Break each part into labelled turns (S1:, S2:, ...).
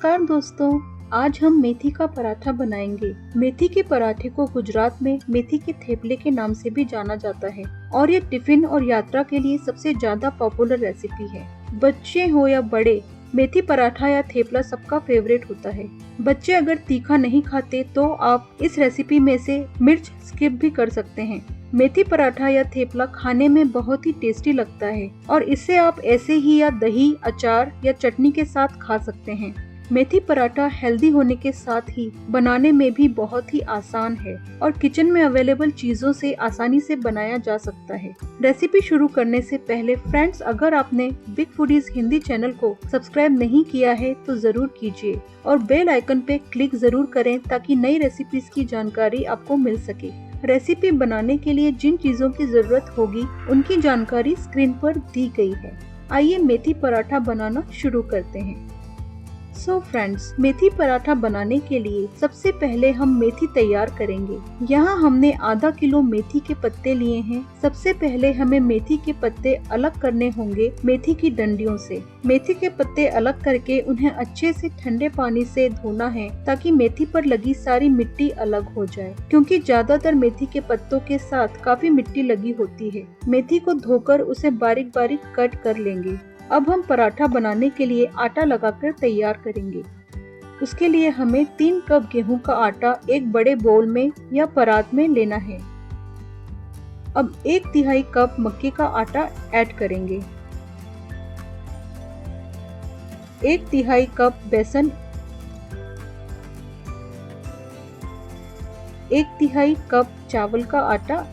S1: नमस्कार दोस्तों, आज हम मेथी का पराठा बनाएंगे। मेथी के पराठे को गुजरात में मेथी के थेपले के नाम से भी जाना जाता है और ये टिफिन और यात्रा के लिए सबसे ज्यादा पॉपुलर रेसिपी है। बच्चे हो या बड़े, मेथी पराठा या थेपला सबका फेवरेट होता है। बच्चे अगर तीखा नहीं खाते तो आप इस रेसिपी में से मिर्च स्किप भी कर सकते हैं। मेथी पराठा या थेपला खाने में बहुत ही टेस्टी लगता है और इसे आप ऐसे ही या दही, अचार या चटनी के साथ खा सकते हैं। मेथी पराठा हेल्दी होने के साथ ही बनाने में भी बहुत ही आसान है और किचन में अवेलेबल चीजों से आसानी से बनाया जा सकता है। रेसिपी शुरू करने से पहले फ्रेंड्स, अगर आपने बिग फूडीज हिंदी चैनल को सब्सक्राइब नहीं किया है तो जरूर कीजिए और बेल आइकन पे क्लिक जरूर करें ताकि नई रेसिपीज की जानकारी आपको मिल सके। रेसिपी बनाने के लिए जिन चीजों की जरूरत होगी उनकी जानकारी स्क्रीन पर दी गई है। आइए मेथी पराठा बनाना शुरू करते हैं। सो फ्रेंड्स, मेथी पराठा बनाने के लिए सबसे पहले हम मेथी तैयार करेंगे। यहाँ हमने आधा किलो मेथी के पत्ते लिए हैं। सबसे पहले हमें मेथी के पत्ते अलग करने होंगे मेथी की डंडियों से। मेथी के पत्ते अलग करके उन्हें अच्छे से ठंडे पानी से धोना है ताकि मेथी पर लगी सारी मिट्टी अलग हो जाए, क्योंकि ज्यादातर मेथी के पत्तों के साथ काफी मिट्टी लगी होती है। मेथी को धोकर उसे बारीक बारीक कट कर लेंगे। अब हम पराठा बनाने के लिए आटा लगाकर तैयार करेंगे। उसके लिए हमें 3 कप गेहूं का आटा एक बड़े बोल में या परात में लेना है। अब 1/3 कप मक्के का आटा ऐड करेंगे। 1/3 कप बेसन, 1/3 कप चावल का आटा।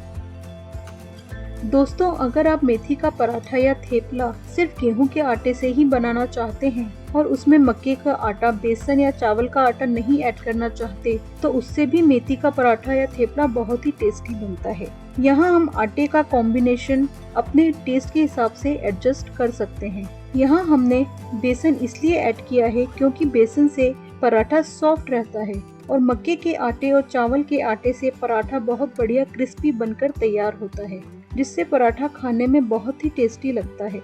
S1: दोस्तों, अगर आप मेथी का पराठा या थेपला सिर्फ गेहूं के आटे से ही बनाना चाहते हैं और उसमें मक्के का आटा, बेसन या चावल का आटा नहीं ऐड करना चाहते तो उससे भी मेथी का पराठा या थेपला बहुत ही टेस्टी बनता है। यहाँ हम आटे का कॉम्बिनेशन अपने टेस्ट के हिसाब से एडजस्ट कर सकते हैं। यहाँ हमने बेसन इसलिए ऐड किया है क्योंकि बेसन से पराठा सॉफ्ट रहता है और मक्के के आटे और चावल के आटे से पराठा बहुत बढ़िया क्रिस्पी बनकर तैयार होता है, जिससे पराठा खाने में बहुत ही टेस्टी लगता है।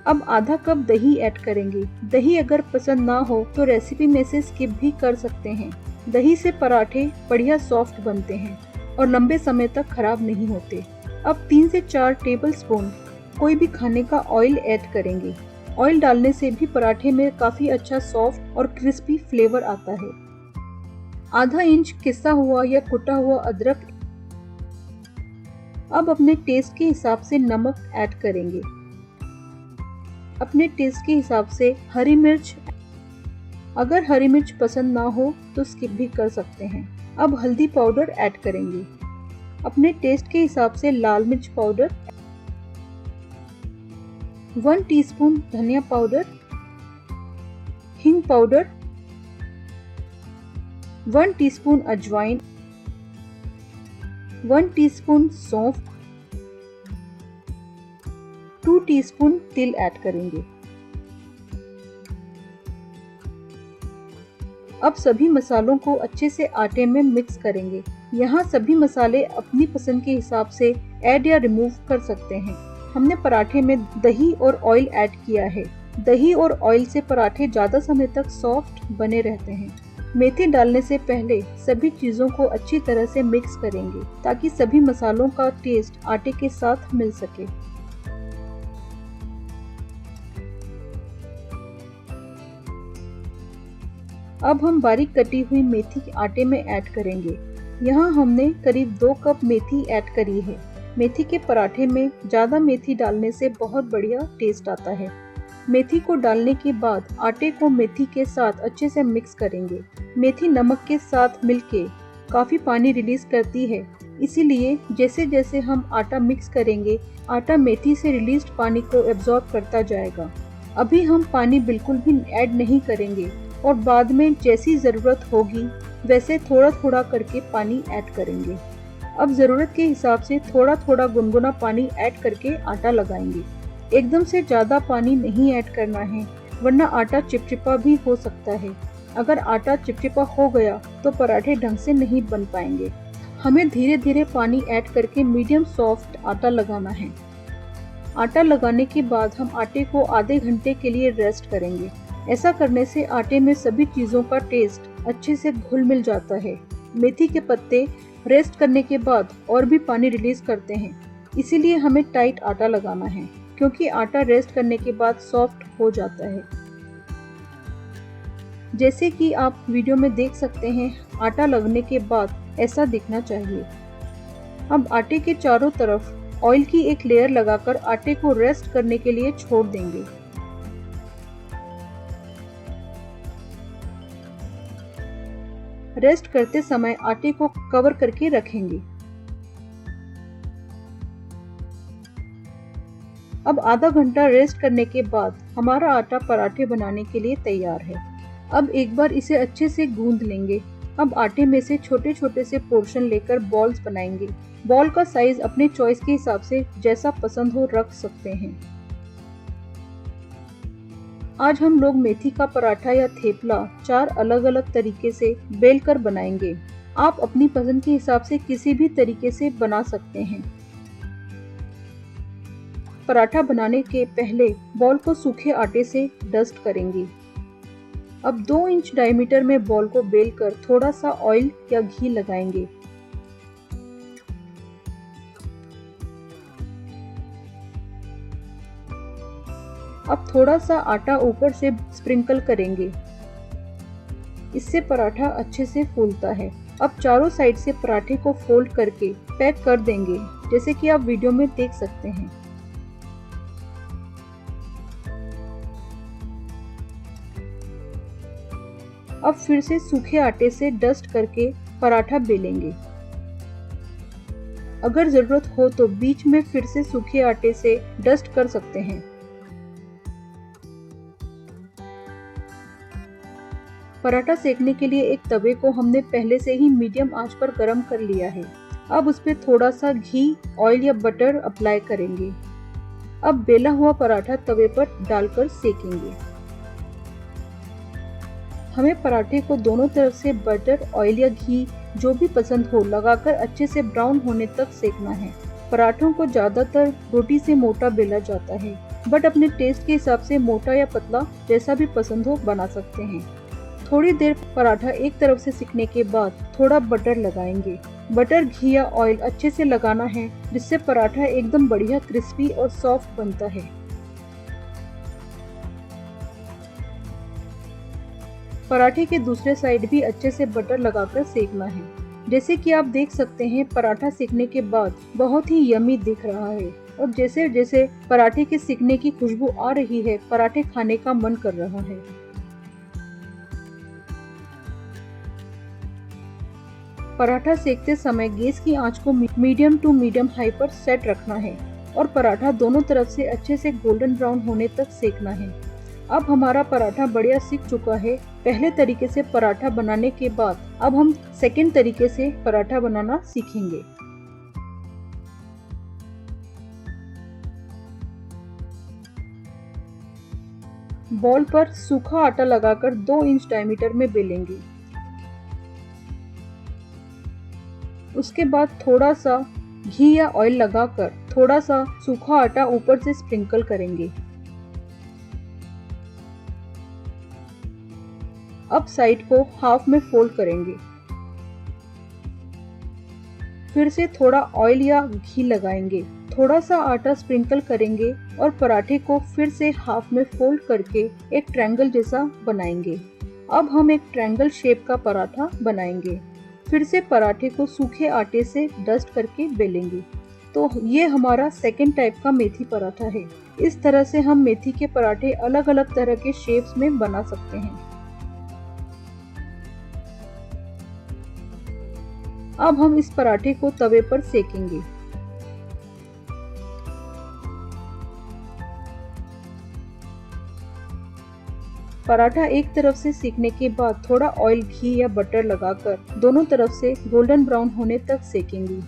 S1: अब आधा कप दही ऐड करेंगे। दही अगर पसंद ना हो तो रेसिपी में से स्किप भी कर सकते हैं। दही से पराठे बढ़िया सॉफ्ट बनते हैं और लंबे समय तक खराब नहीं होते। अब 3 से 4 टेबल स्पून कोई भी खाने का ऑयल ऐड करेंगे। ऑयल डालने से भी पराठे में काफी अच्छा सॉफ्ट और क्रिस्पी फ्लेवर आता है। आधा इंच किसा हुआ या कुटा हुआ अदरक। अब अपने टेस्ट के हिसाब से नमक ऐड करेंगे। अपने टेस्ट के हिसाब से हरी मिर्च, अगर हरी मिर्च पसंद ना हो तो स्किप भी कर सकते हैं। अब हल्दी पाउडर ऐड करेंगे। अपने टेस्ट के हिसाब से लाल मिर्च पाउडर, 1 टीस्पून धनिया पाउडर, हिंग पाउडर, 1 टीस्पून अजवाइन, 1 टीस्पून सौंफ, 2 टीस्पून तिल ऐड करेंगे। अब सभी मसालों को अच्छे से आटे में मिक्स करेंगे। यहाँ सभी मसाले अपनी पसंद के हिसाब से ऐड या रिमूव कर सकते हैं। हमने पराठे में दही और ऑयल ऐड किया है। दही और ऑयल से पराठे ज्यादा समय तक सॉफ्ट बने रहते हैं। मेथी डालने से पहले सभी चीजों को अच्छी तरह से मिक्स करेंगे ताकि सभी मसालों का टेस्ट आटे के साथ मिल सके। अब हम बारीक कटी हुई मेथी आटे में ऐड करेंगे। यहाँ हमने करीब 2 कप मेथी ऐड करी है। मेथी के पराठे में ज्यादा मेथी डालने से बहुत बढ़िया टेस्ट आता है। मेथी को डालने के बाद आटे को मेथी के साथ अच्छे से मिक्स करेंगे। मेथी नमक के साथ मिलके काफी पानी रिलीज करती है, इसीलिए जैसे जैसे हम आटा मिक्स करेंगे, आटा मेथी से रिलीज्ड पानी को एब्जॉर्ब करता जाएगा। अभी हम पानी बिल्कुल भी ऐड नहीं करेंगे और बाद में जैसी जरूरत होगी वैसे थोड़ा थोड़ा करके पानी ऐड करेंगे। अब जरूरत के हिसाब से थोड़ा थोड़ा गुनगुना पानी ऐड करके आटा लगाएंगे। एकदम से ज्यादा पानी नहीं ऐड करना है, वरना आटा चिपचिपा भी हो सकता है। अगर आटा चिपचिपा हो गया तो पराठे ढंग से नहीं बन पाएंगे। हमें धीरे धीरे पानी ऐड करके मीडियम सॉफ्ट आटा लगाना है। आटा लगाने के बाद हम आटे को आधे घंटे के लिए रेस्ट करेंगे। ऐसा करने से आटे में सभी चीज़ों का टेस्ट अच्छे से घुल मिल जाता है। मेथी के पत्ते रेस्ट करने के बाद और भी पानी रिलीज करते हैं, इसीलिए हमें टाइट आटा लगाना है, क्योंकि आटा रेस्ट करने के बाद सॉफ्ट हो जाता है। जैसे कि आप वीडियो में देख सकते हैं, आटा लगने के बाद ऐसा दिखना चाहिए। अब आटे के चारों तरफ ऑयल की एक लेयर लगाकर आटे को रेस्ट करने के लिए छोड़ देंगे। रेस्ट करते समय आटे को कवर करके रखेंगे। अब आधा घंटा रेस्ट करने के बाद हमारा आटा पराठे बनाने के लिए तैयार है। अब एक बार इसे अच्छे से गूंद लेंगे। अब आटे में से छोटे छोटे से पोर्शन लेकर बॉल्स बनाएंगे। बॉल का साइज अपने चॉइस के हिसाब से जैसा पसंद हो रख सकते हैं। आज हम लोग मेथी का पराठा या थेपला 4 अलग अलग तरीके से बेलकर बनाएंगे। आप अपनी पसंद के हिसाब से किसी भी तरीके से बना सकते हैं। पराठा बनाने के पहले बॉल को सूखे आटे से डस्ट करेंगे। अब 2 इंच डायमीटर में बॉल को बेलकर थोड़ा सा ऑयल या घी लगाएंगे। अब थोड़ा सा आटा ऊपर से स्प्रिंकल करेंगे। इससे पराठा अच्छे से फूलता है। अब चारों साइड से पराठे को फोल्ड करके पैक कर देंगे, जैसे कि आप वीडियो में देख सकते हैं। अब फिर से सूखे आटे से डस्ट करके पराठा बेलेंगे। अगर जरूरत हो तो बीच में फिर से सूखे आटे से डस्ट कर सकते हैं। पराठा सेकने के लिए एक तवे को हमने पहले से ही मीडियम आंच पर गरम कर लिया है। अब उस पर थोड़ा सा घी, ऑयल या बटर अप्लाई करेंगे। अब बेला हुआ पराठा तवे पर डालकर सेकेंगे। हमें पराठे को दोनों तरफ से बटर, ऑयल या घी जो भी पसंद हो लगाकर अच्छे से ब्राउन होने तक सेकना है। पराठों को ज्यादातर रोटी से मोटा बेला जाता है, बट अपने टेस्ट के हिसाब से मोटा या पतला जैसा भी पसंद हो बना सकते हैं। थोड़ी देर पराठा एक तरफ से सिकने के बाद थोड़ा बटर लगाएंगे। बटर, घी या ऑयल अच्छे से लगाना है, जिससे पराठा एकदम बढ़िया क्रिस्पी और सॉफ्ट बनता है। पराठे के दूसरे साइड भी अच्छे से बटर लगाकर सेकना है। जैसे कि आप देख सकते हैं, पराठा सेकने के बाद बहुत ही यमी दिख रहा है और जैसे जैसे पराठे के सिकने की खुशबू आ रही है, पराठे खाने का मन कर रहा है। पराठा सेकते समय गैस की आंच को मीडियम टू मीडियम हाई पर सेट रखना है और पराठा दोनों तरफ से अच्छे से गोल्डन ब्राउन होने तक सेकना है। अब हमारा पराठा बढ़िया सिक चुका है। पहले तरीके से पराठा बनाने के बाद अब हम सेकंड तरीके से पराठा बनाना सीखेंगे। बॉल पर सूखा आटा लगाकर 2 इंच डायमीटर में बेलेंगे। उसके बाद थोड़ा सा घी या ऑयल लगाकर थोड़ा सा सूखा आटा ऊपर से स्प्रिंकल करेंगे। अब साइड को हाफ में फोल्ड करेंगे। फिर से थोड़ा ऑयल या घी लगाएंगे, थोड़ा सा आटा स्प्रिंकल करेंगे और पराठे को फिर से हाफ में फोल्ड करके एक ट्रायंगल जैसा बनाएंगे। अब हम एक ट्रायंगल शेप का पराठा बनाएंगे। फिर से पराठे को सूखे आटे से डस्ट करके बेलेंगे। तो ये हमारा सेकंड टाइप का मेथी पराठा है। इस तरह से हम मेथी के पराठे अलग अलग तरह के शेप्स में बना सकते हैं। अब हम इस पराठे को तवे पर सेकेंगे। पराठा एक तरफ से सेकने के बाद थोड़ा ऑयल, घी या बटर लगाकर दोनों तरफ से गोल्डन ब्राउन होने तक सेकेंगे।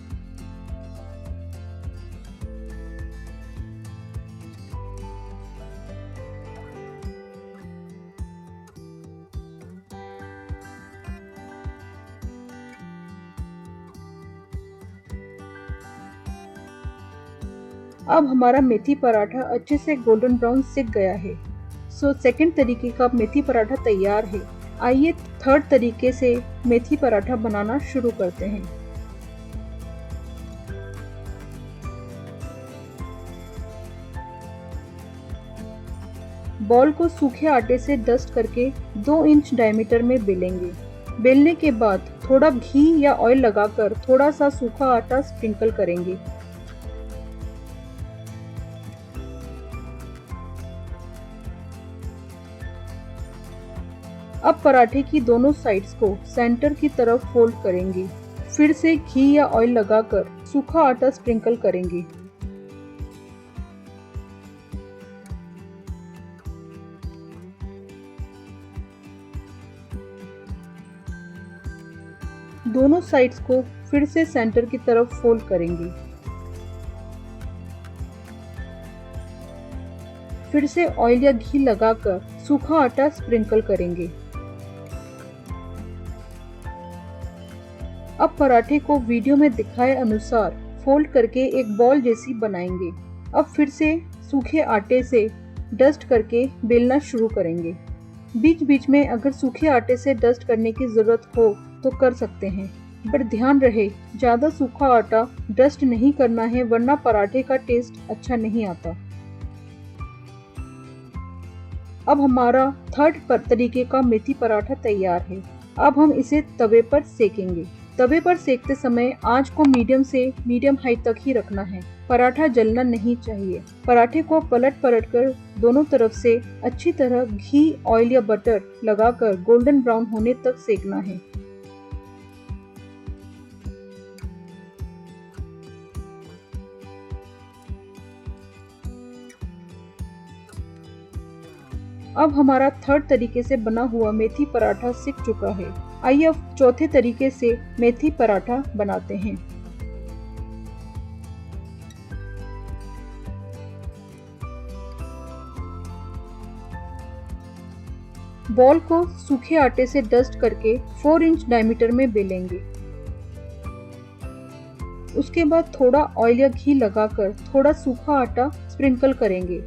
S1: अब हमारा मेथी पराठा अच्छे से गोल्डन ब्राउन सिक गया है। सेकंड तरीके का मेथी पराठा तैयार है। आइए थर्ड तरीके से मेथी पराठा बनाना शुरू करते हैं। बॉल को सूखे आटे से डस्ट करके 2 इंच डायमीटर में बेलेंगे। बेलने के बाद थोड़ा घी या ऑयल लगाकर थोड़ा सा सूखा आटा स्प्रिंकल करेंगे। अब पराठे की दोनों साइड्स को सेंटर की तरफ फोल्ड करेंगे। फिर से घी या ऑयल लगाकर सूखा आटा स्प्रिंकल करेंगे। दोनों साइड्स को फिर से सेंटर की तरफ फोल्ड करेंगे। फिर से ऑयल या घी लगाकर सूखा आटा स्प्रिंकल करेंगे। अब पराठे को वीडियो में दिखाए अनुसार फोल्ड करके एक बॉल जैसी बनाएंगे। अब फिर से सूखे आटे से डस्ट करके बेलना शुरू करेंगे। बीच बीच में अगर सूखे आटे से डस्ट करने की जरूरत हो तो कर सकते हैं, पर ध्यान रहे ज्यादा सूखा आटा डस्ट नहीं करना है, वरना पराठे का टेस्ट अच्छा नहीं आता। अब हमारा थर्ड तरीके का मेथी पराठा तैयार है। अब हम इसे तवे पर सेकेंगे। तवे पर सेकते समय आंच को मीडियम से मीडियम हाई तक ही रखना है। पराठा जलना नहीं चाहिए। पराठे को पलट कर दोनों तरफ से अच्छी तरह घी, ऑयल या बटर लगाकर गोल्डन ब्राउन होने तक सेकना है। अब हमारा थर्ड तरीके से बना हुआ मेथी पराठा सिक चुका है। आइए अब चौथे तरीके से मेथी पराठा बनाते हैं। बॉल को सूखे आटे से डस्ट करके 4 इंच डायमीटर में बेलेंगे। उसके बाद थोड़ा ऑयल या घी लगाकर थोड़ा सूखा आटा स्प्रिंकल करेंगे।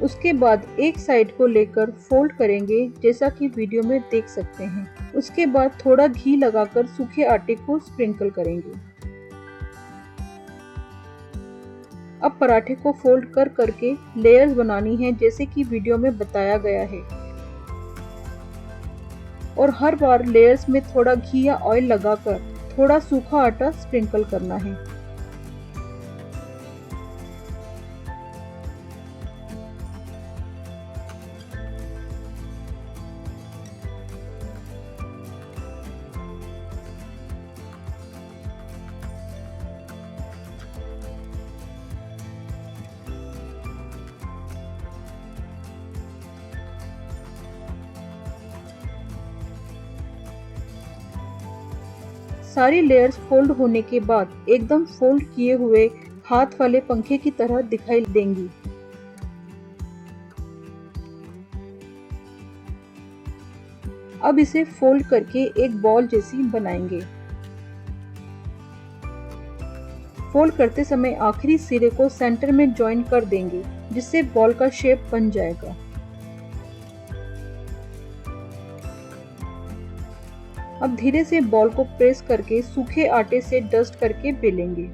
S1: उसके बाद एक साइड को लेकर फोल्ड करेंगे, जैसा कि वीडियो में देख सकते हैं। उसके बाद थोड़ा घी लगाकर सूखे आटे को स्प्रिंकल करेंगे। अब पराठे को फोल्ड करके लेयर्स बनानी है, जैसे कि वीडियो में बताया गया है, और हर बार लेयर्स में थोड़ा घी या ऑयल लगाकर थोड़ा सूखा आटा स्प्रिंकल करना है। सारी लेयर्स फोल्ड होने के बाद एकदम फोल्ड किए हुए हाथ वाले पंखे की तरह दिखाई देंगी। अब इसे फोल्ड करके एक बॉल जैसी बनाएंगे। फोल्ड करते समय आखिरी सिरे को सेंटर में जॉइन कर देंगे, जिससे बॉल का शेप बन जाएगा। अब धीरे से बॉल को प्रेस करके सूखे आटे से डस्ट करके बेलेंगे।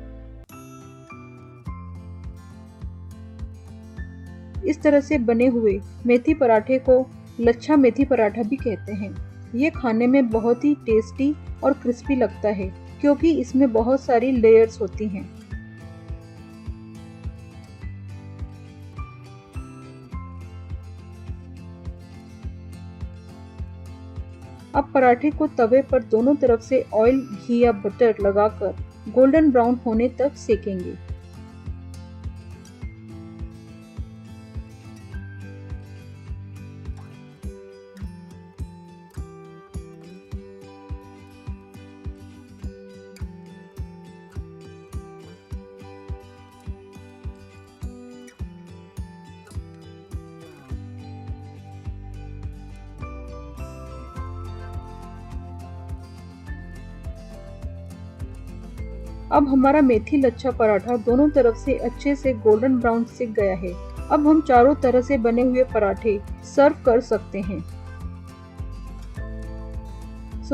S1: इस तरह से बने हुए मेथी पराठे को लच्छा मेथी पराठा भी कहते हैं। ये खाने में बहुत ही टेस्टी और क्रिस्पी लगता है, क्योंकि इसमें बहुत सारी लेयर्स होती हैं। अब पराठे को तवे पर दोनों तरफ से ऑयल, घी या बटर लगाकर गोल्डन ब्राउन होने तक सेकेंगे। अब हमारा मेथी लच्छा पराठा दोनों तरफ से अच्छे से गोल्डन ब्राउन सिक गया है। अब हम चारों तरह से बने हुए पराठे सर्व कर सकते हैं।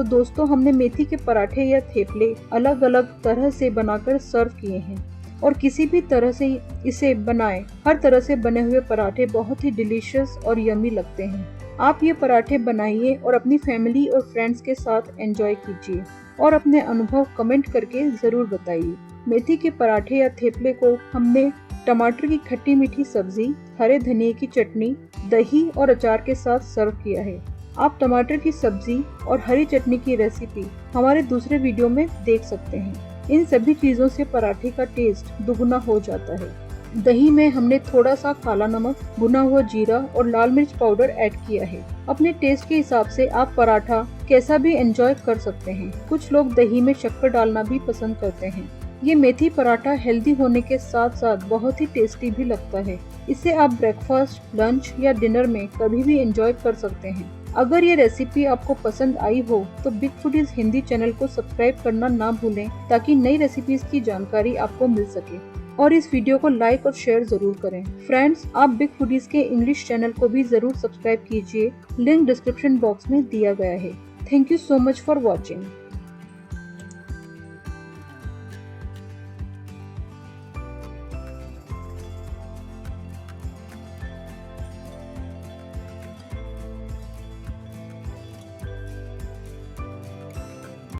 S1: दोस्तों, हमने मेथी के पराठे या थेपले अलग अलग तरह से बनाकर सर्व किए हैं और किसी भी तरह से इसे बनाएं, हर तरह से बने हुए पराठे बहुत ही डिलीशियस और यम्मी लगते हैं। आप ये पराठे बनाइए और अपनी फैमिली और फ्रेंड्स के साथ एंजॉय कीजिए और अपने अनुभव कमेंट करके जरूर बताइए। मेथी के पराठे या थेपले को हमने टमाटर की खट्टी मीठी सब्जी, हरे धनिये की चटनी, दही और अचार के साथ सर्व किया है। आप टमाटर की सब्जी और हरी चटनी की रेसिपी हमारे दूसरे वीडियो में देख सकते हैं। इन सभी चीजों से पराठे का टेस्ट दुगुना हो जाता है। दही में हमने थोड़ा सा काला नमक, भुना हुआ जीरा और लाल मिर्च पाउडर ऐड किया है। अपने टेस्ट के हिसाब से आप पराठा कैसा भी एंजॉय कर सकते हैं। कुछ लोग दही में शक्कर डालना भी पसंद करते हैं। ये मेथी पराठा हेल्दी होने के साथ साथ बहुत ही टेस्टी भी लगता है। इसे आप ब्रेकफास्ट, लंच या डिनर में कभी भी एंजॉय कर सकते हैं। अगर ये रेसिपी आपको पसंद आई हो तो बिग फूडीज हिंदी चैनल को सब्सक्राइब करना ना भूलें ताकि नई रेसिपीज की जानकारी आपको मिल सके, और इस वीडियो को लाइक और शेयर जरूर करें। फ्रेंड्स, आप बिग फूडीज के इंग्लिश चैनल को भी जरूर सब्सक्राइब कीजिए। लिंक डिस्क्रिप्शन बॉक्स में दिया गया है। Thank you so much for watching.